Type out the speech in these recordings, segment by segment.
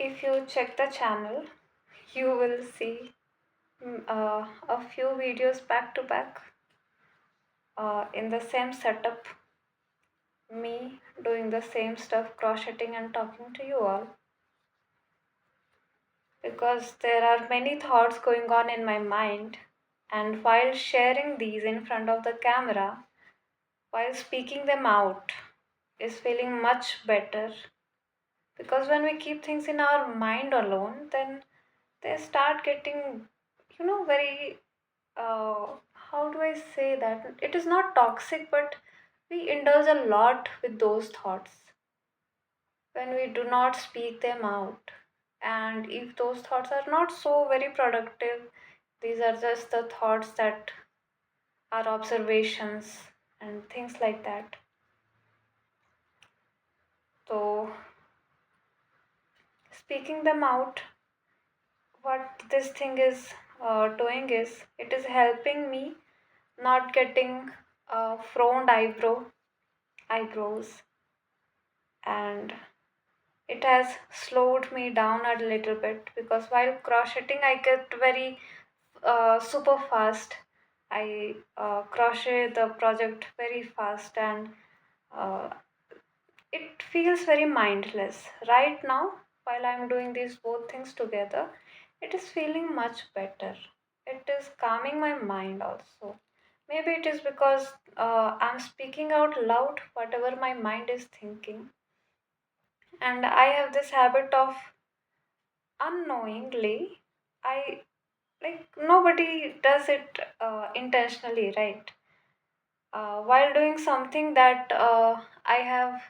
If you check the channel, you will see a few videos back to back in the same setup, me doing the same stuff, crocheting and talking to you all. Because there are many thoughts going on in my mind, and while sharing these in front of the camera, while speaking them out, is feeling much better. Because when we keep things in our mind alone, then they start getting, very how do I say that? It is not toxic, but we indulge a lot with those thoughts when we do not speak them out. And if those thoughts are not so very productive, these are just the thoughts that are observations and things like that. So, speaking them out, what this thing is doing is it is helping me not getting frowned eyebrows, and it has slowed me down a little bit because while crocheting I get very super fast. I crochet the project very fast, and uh, it feels very mindless right now. While I'm doing these both things together, it is feeling much better. It is calming my mind also. Maybe it is because I'm speaking out loud whatever my mind is thinking, and I have this habit of unknowingly, I like nobody does it intentionally, right? While doing something that I have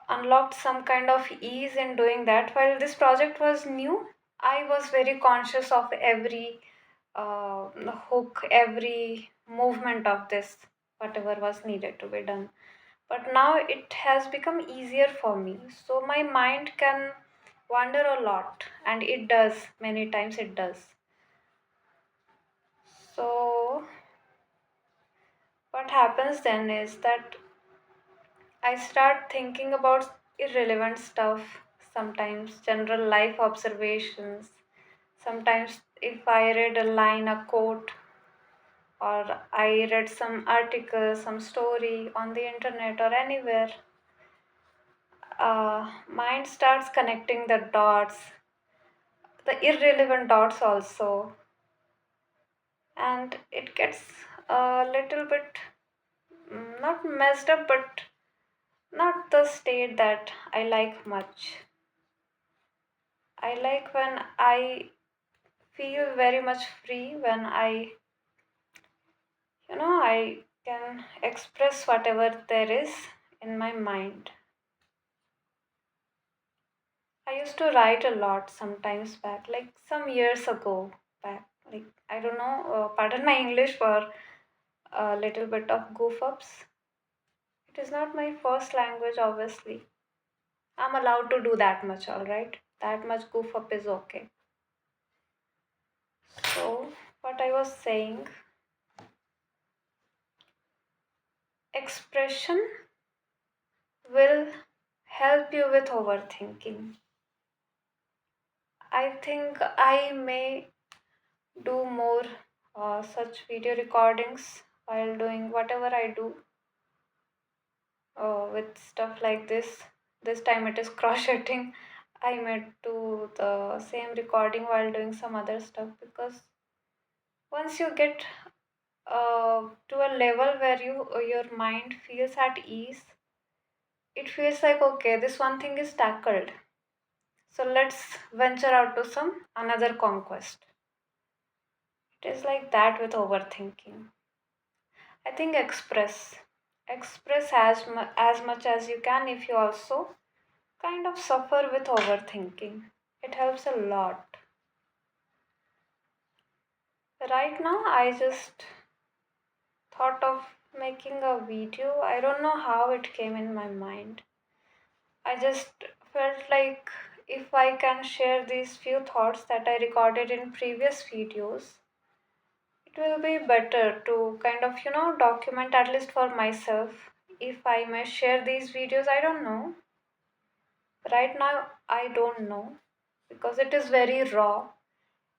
unlocked some kind of ease in doing that. While this project was new, I was very conscious of every hook, every movement of this, whatever was needed to be done. But now it has become easier for me. So my mind can wander a lot, and it does, many times it does. So, what happens then is that I start thinking about irrelevant stuff, sometimes general life observations, sometimes if I read a line, a quote, or I read some article, some story on the internet or anywhere, mind starts connecting the dots, the irrelevant dots also, and it gets a little bit not messed up, but not the state that I like much. I like when I feel very much free, when I can express whatever there is in my mind. I used to write a lot sometimes back, like some years ago back. Like, I don't know, pardon my English for a little bit of goof ups. It is not my first language, obviously. I'm allowed to do that much, alright? That much goof up is okay. So, what I was saying, expression will help you with overthinking. I think I may do more such video recordings while doing whatever I do with stuff like this. This time it is crocheting. I may do the same recording while doing some other stuff, because once you get to a level where your mind feels at ease, it feels like okay, this one thing is tackled. So let's venture out to some another conquest. It is like that with overthinking. I think express as much as you can. If you also kind of suffer with overthinking, it helps a lot. Right now, I just thought of making a video. I don't know how it came in my mind. I just felt like if I can share these few thoughts that I recorded in previous videos, it will be better to kind of, document at least for myself. If I may share these videos, I don't know. Right now, I don't know because it is very raw.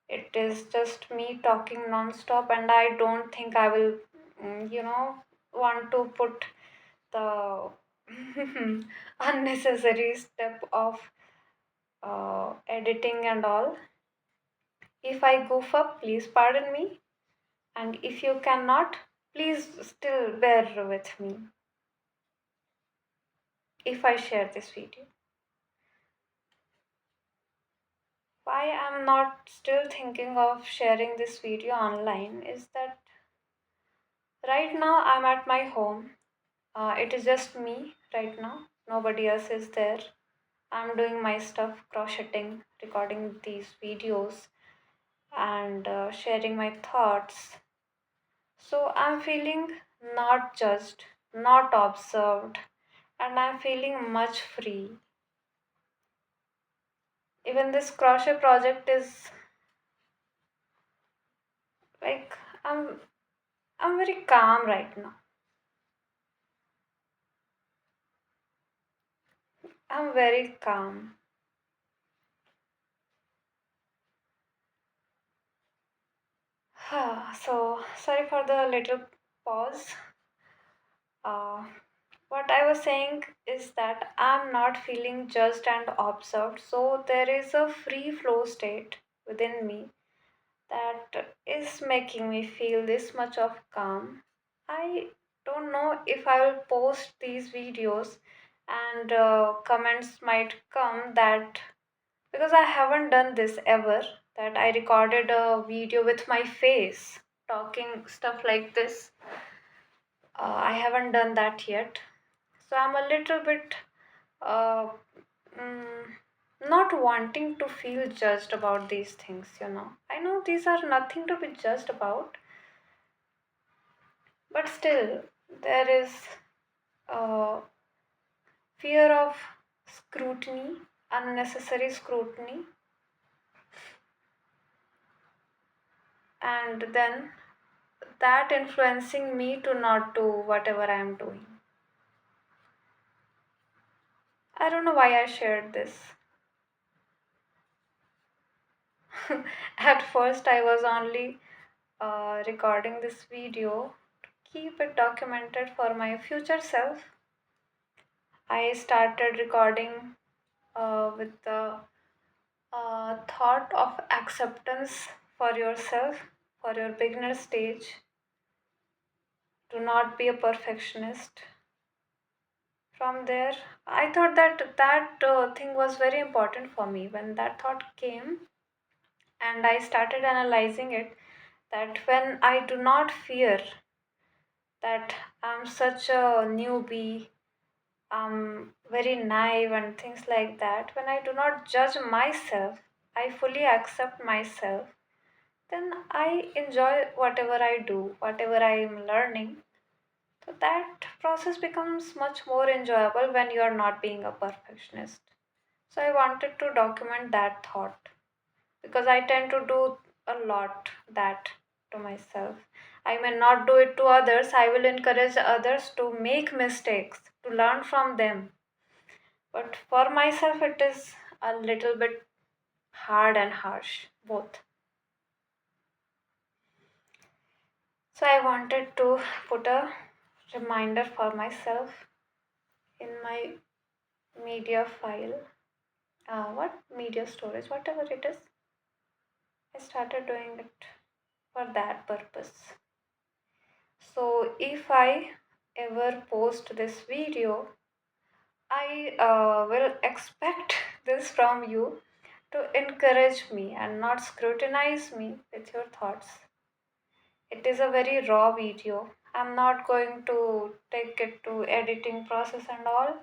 It is just me talking non-stop, and I don't think I will, want to put the unnecessary step of editing and all. If I goof up, please pardon me, and if you cannot, please still bear with me if I share this video. Why I'm not still thinking of sharing this video online is that right now I'm at my home. It is just me right now, nobody else is there. I'm doing my stuff, crocheting, recording these videos, and sharing my thoughts. So I'm feeling not judged, not observed, and I'm feeling much free. Even this crochet project is like I'm I'm very calm right now. I'm very calm. So sorry for the little pause. Uh, what I was saying is that I'm not feeling judged and observed, so there is a free flow state within me that is making me feel this much of calm. I don't know if I will post these videos and comments might come that because I haven't done this ever, that I recorded a video with my face talking stuff like this. I haven't done that yet. So I'm a little bit uh, mm, not wanting to feel judged about these things. I know these are nothing to be judged about, but still, there is fear of scrutiny, unnecessary scrutiny, and then that influencing me to not do whatever I am doing. I don't know why I shared this. At first, I was only recording this video to keep it documented for my future self. I started recording with the thought of acceptance for yourself, for your beginner stage. Do not be a perfectionist. From there, I thought that thing was very important for me. When that thought came and I started analyzing it, that when I do not fear that I'm such a newbie, I'm very naive, and things like that, when I do not judge myself, I fully accept myself, then I enjoy whatever I do, whatever I am learning. So that process becomes much more enjoyable when you are not being a perfectionist. So I wanted to document that thought because I tend to do a lot that to myself. I may not do it to others. I will encourage others to make mistakes, to learn from them. But for myself, it is a little bit hard and harsh, both. So I wanted to put a reminder for myself in my media file. What media storage, whatever it is, I started doing it for that purpose. So if I ever post this video, I will expect this from you to encourage me and not scrutinize me with your thoughts. It is a very raw video. I'm not going to take it to editing process and all.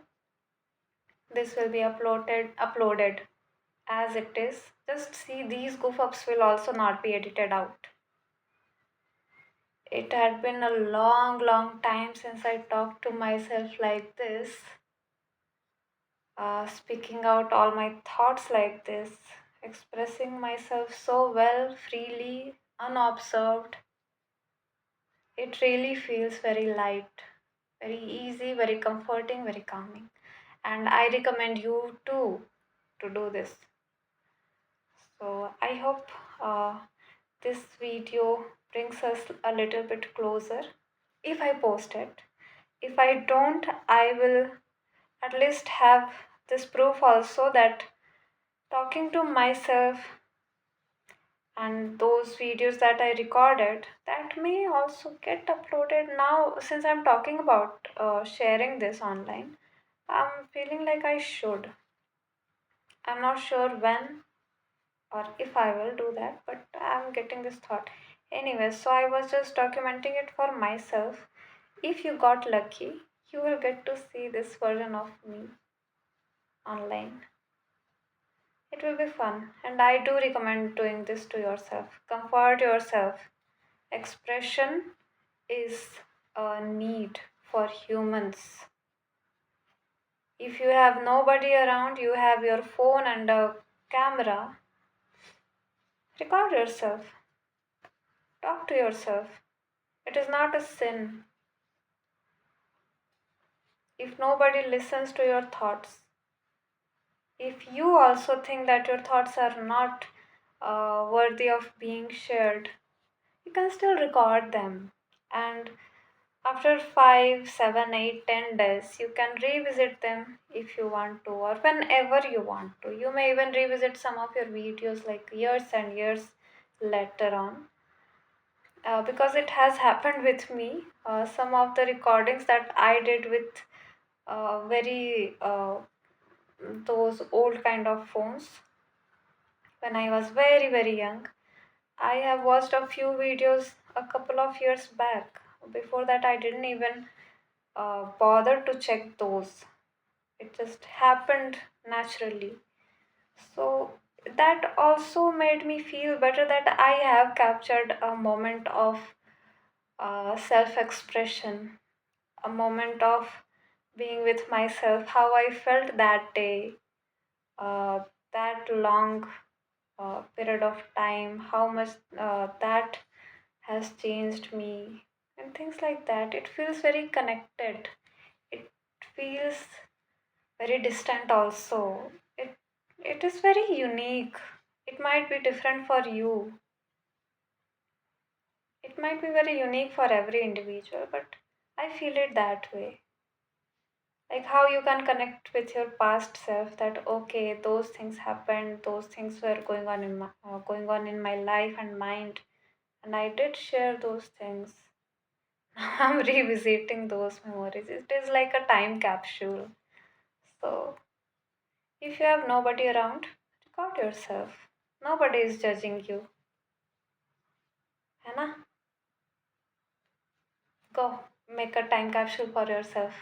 This will be uploaded as it is. Just see, these goof ups will also not be edited out. It had been a long, long time since I talked to myself like this, speaking out all my thoughts like this, expressing myself so well, freely, unobserved. It really feels very light, very easy, very comforting, very calming. and I recommend you too to do this. So I hope this video brings us a little bit closer. If I post it, if I don't, I will at least have this proof also that talking to myself and those videos that I recorded, that may also get uploaded. Now since I'm talking about sharing this online, I'm feeling like I should. I'm not sure when or if I will do that, but I'm getting this thought. Anyway, so I was just documenting it for myself. If you got lucky, you will get to see this version of me online. It will be fun, and I do recommend doing this to yourself. Comfort yourself. Expression is a need for humans. If you have nobody around, you have your phone and a camera, record yourself, talk to yourself. It is not a sin if nobody listens to your thoughts. If you also think that your thoughts are not worthy of being shared, you can still record them. And after 5, 7, 8, 10 days, you can revisit them if you want to, or whenever you want to. You may even revisit some of your videos like years and years later on. Because it has happened with me. Some of the recordings that I did with very those old kind of phones when I was very very young. I have watched a few videos a couple of years back. Before that, I didn't even bother to check those. It just happened naturally. So that also made me feel better that I have captured a moment of self expression, a moment of being with myself, how I felt that day, uh, that long period of time, how much that has changed me, and things like that. It feels very connected. It feels very distant also. It is very unique. It might be different for you. It might be very unique for every individual, but I feel it that way. Like how you can connect with your past self, that okay, those things happened, those things were going on in my life and mind, and I did share those things. I'm revisiting those memories. It is like a time capsule. So if you have nobody around, record yourself. Nobody is judging you, है ना? Go make a time capsule for yourself.